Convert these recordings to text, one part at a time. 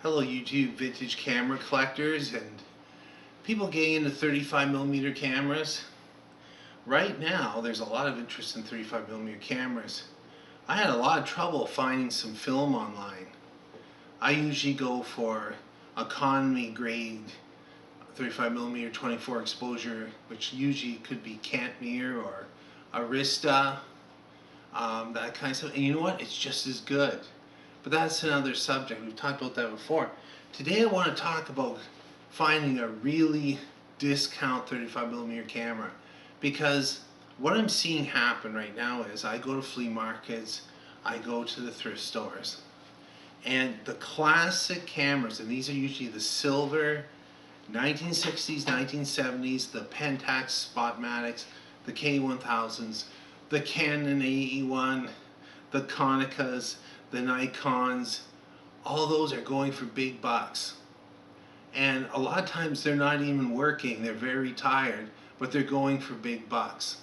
Hello YouTube vintage camera collectors and people getting into 35mm cameras. Right now there's a lot of interest in 35mm cameras. I had a lot of trouble finding some film online. I usually go for economy grade 35mm 24 exposure, which usually could be Cantmere or Arista, that kind of stuff. And you know what? It's just as good. But that's another subject. We've talked about that before. Today I want to talk about finding a really discount 35mm camera, because what I'm seeing happen right now is I go to flea markets, I go to the thrift stores, and the classic cameras, and these are usually the silver 1960s, 1970s, the Pentax Spotmatics, the K1000s, the Canon AE1, the Konicas, the Nikons, all those are going for big bucks. And a lot of times they're not even working, they're very tired, but they're going for big bucks.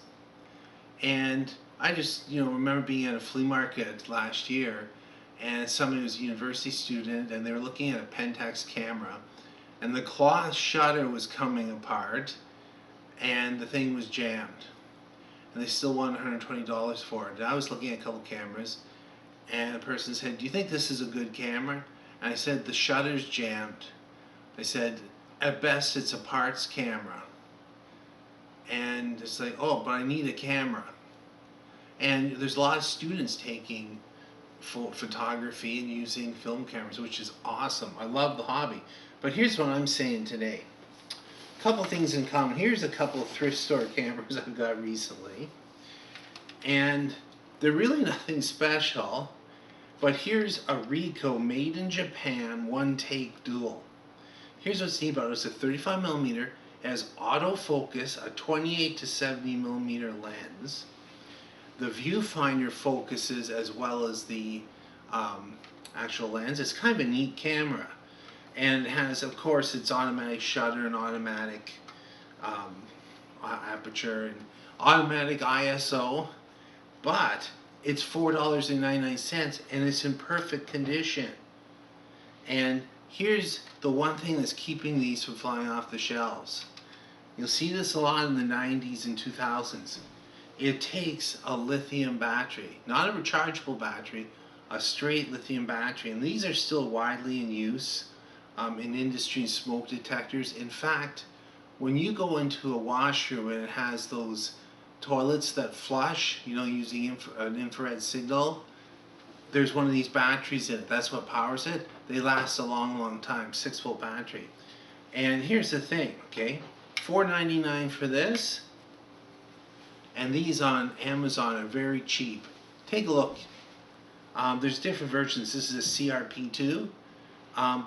And I just, remember being at a flea market last year, and somebody was a university student, and they were looking at a Pentax camera, and the cloth shutter was coming apart, and the thing was jammed. And they still wanted $120 for it. And I was looking at a couple cameras, and a person said, "Do you think this is a good camera?" And I said, "The shutter's jammed." I said, "At best, it's a parts camera." And it's like, "Oh, but I need a camera." And there's a lot of students taking photography and using film cameras, which is awesome. I love the hobby. But here's what I'm saying today. A couple things in common. Here's a couple of thrift store cameras I've got recently. And they're really nothing special, but here's a RICO made in Japan one take dual. Here's what's neat about it. It's a 35mm, it has autofocus, a 28 to 70mm lens. The viewfinder focuses as well as the actual lens. It's kind of a neat camera. And it has, of course, its automatic shutter and automatic aperture and automatic ISO. But it's $4.99 and it's in perfect condition. And here's the one thing that's keeping these from flying off the shelves. You'll see this a lot in the 90s and 2000s. It takes a lithium battery, not a rechargeable battery, a straight lithium battery. And these are still widely in use in industry smoke detectors. In fact, when you go into a washroom and it has those toilets that flush, using an infrared signal, there's one of these batteries in it. That's what powers it. They last a long, long time, 6-volt battery. And here's the thing, okay? $4.99 for this, and these on Amazon are very cheap. Take a look. There's different versions. This is a CRP2,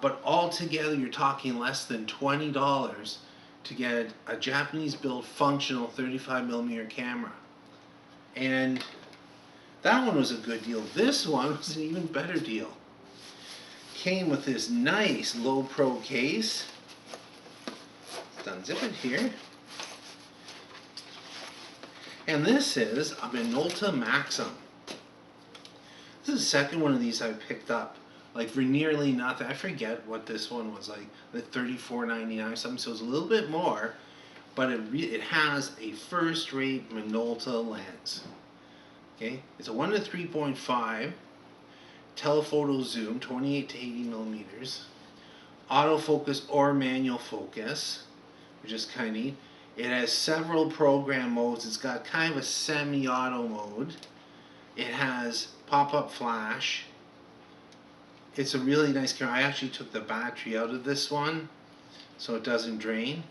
but altogether you're talking less than $20 to get a Japanese-built functional 35mm camera. And that one was a good deal. This one was an even better deal. Came with this nice low pro case. Unzip it here. And this is a Minolta Maxim. This is the second one of these I picked up. Like for nearly nothing. I forget what this one was like $34.99 or something, so it's a little bit more, but it has a first-rate Minolta Lance. Okay, it's a 1 to 3.5 telephoto zoom, 28 to 80mm, autofocus or manual focus, which is kind of neat. It has several program modes. It's got kind of a semi-auto mode. It has pop-up flash. It's a really nice camera. I actually took the battery out of this one so it doesn't drain.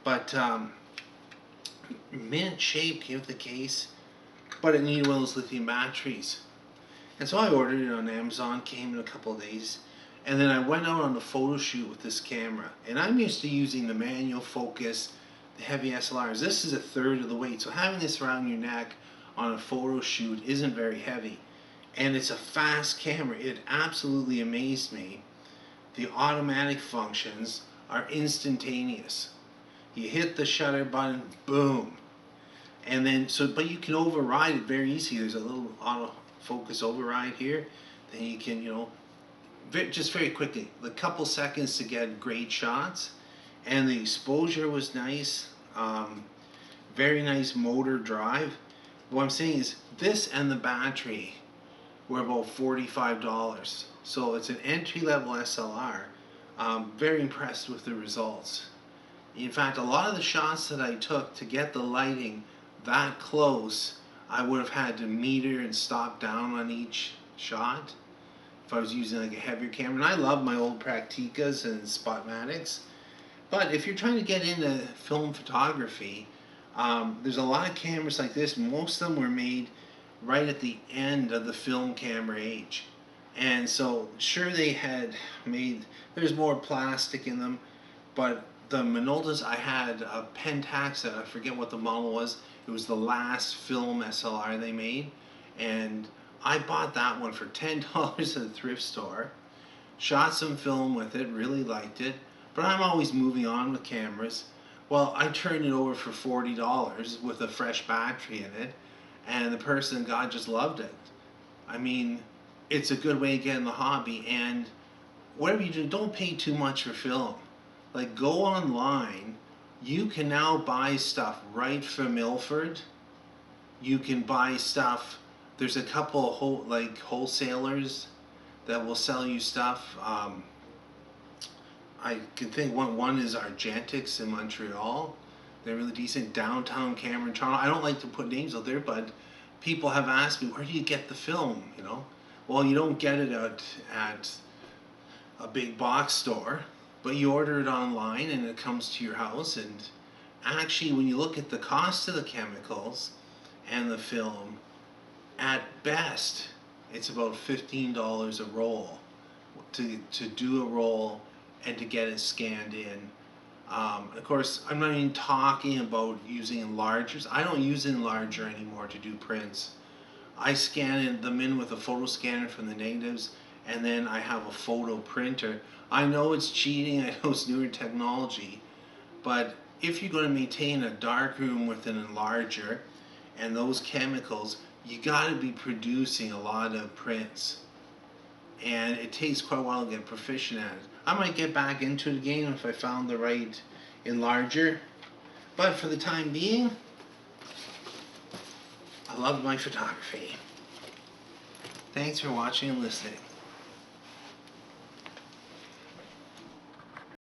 But mint shape, came with the case, but it needed one of those lithium batteries. And so I ordered it on Amazon, came in a couple of days, and then I went out on a photo shoot with this camera. And I'm used to using the manual focus, the heavy SLRs. This is a third of the weight, so having this around your neck on a photo shoot isn't very heavy. And it's a fast camera. It absolutely amazed me. The automatic functions are instantaneous. You hit the shutter button, boom. And then, but you can override it very easily. There's a little autofocus override here. Then you can, just very quickly, a couple seconds to get great shots, and the exposure was nice. Very nice motor drive. What I'm saying is this and the battery were about $45. So it's an entry-level SLR. Very impressed with the results. In fact, a lot of the shots that I took to get the lighting that close, I would have had to meter and stop down on each shot if I was using like a heavier camera. And I love my old Prakticas and Spotmatics. But if you're trying to get into film photography, there's a lot of cameras like this. Most of them were made right at the end of the film camera age. And so, sure, they had made, there's more plastic in them, but the Minoltas, I had a Pentax, I forget what the model was. It was the last film SLR they made. And I bought that one for $10 at a thrift store. Shot some film with it, really liked it. But I'm always moving on with cameras. Well, I turned it over for $40 with a fresh battery in it, and the person, God, just loved it. I mean, it's a good way to get in the hobby, and whatever you do, don't pay too much for film. Like, go online. You can now buy stuff right from Milford. You can buy stuff. There's a couple of wholesalers that will sell you stuff. I can think one is Argentix in Montreal. They're really decent. Downtown Cameron, Toronto. I don't like to put names out there, but people have asked me, where do you get the film? You know, well, you don't get it at a big box store, but you order it online and it comes to your house. And actually, when you look at the cost of the chemicals and the film, at best, it's about $15 a roll to do a roll and to get it scanned in. Of course, I'm not even talking about using enlargers. I don't use enlarger anymore to do prints. I scan them in with a photo scanner from the negatives, and then I have a photo printer. I know it's cheating, I know it's newer technology, but if you're going to maintain a darkroom with an enlarger and those chemicals, you got to be producing a lot of prints. And it takes quite a while to get proficient at it. I might get back into the game if I found the right enlarger, but for the time being, I love my photography. Thanks for watching and listening.